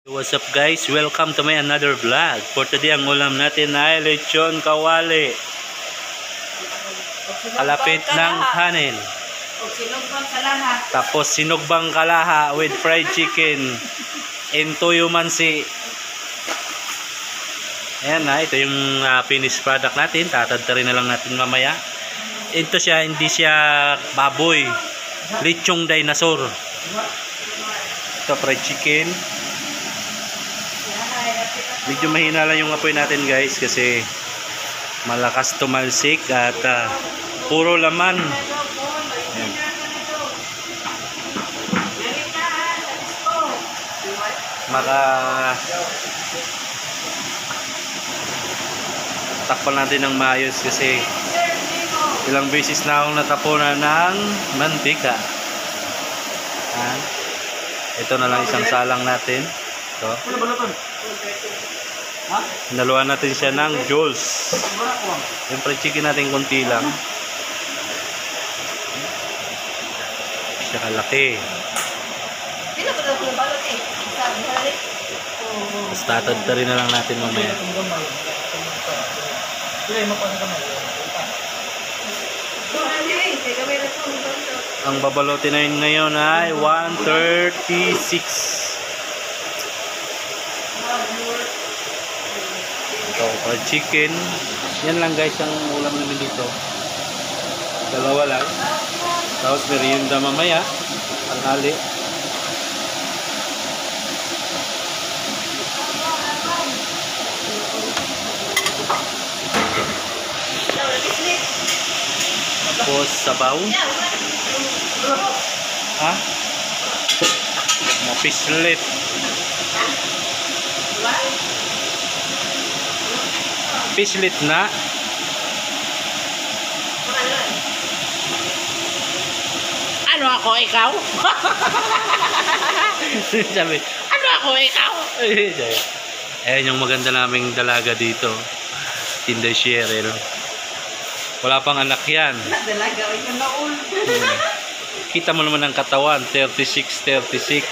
What's up guys? Welcome to my another vlog. For today ang ulam natin ay lechon kawali. Kalapit ng kanin. Tapos sinugbang kalaha with fried chicken and toyo mansi. Ayan na, ito yung finished product natin. Tatadtarin na lang natin mamaya. Ito siya, hindi siya baboy. Lechong dinosaur. Ito fried chicken. Medyo mahina lang yung apoy natin guys kasi malakas tumalsik at puro laman. Ayan. Takpan natin ng maayos kasi ilang beses na akong natapunan ng mantika. Ayan. Ito na lang isang salang natin. Ito. Hinaluan natin siya ng Jules. Yung fried chicken natin konti lang. Siya kalaki. Tapos tatadtarin na lang natin mamaya. Ang babalotin na yun ngayon ay 136. Ito, fried chicken. Yan lang guys ang ulam namin dito. Dalawa lang. Tapos merienda mamaya. Tanghali. Tapos sabaw. Ha? Mapislit. Pislit na. Ano ako, ikaw? Sabi, ano ako, ikaw? Ayan yung maganda naming dalaga dito. Tinday Cheryl. Wala pang anak yan. Dalaga, ikaw na all. Kita mo naman ang katawan, 36, 36.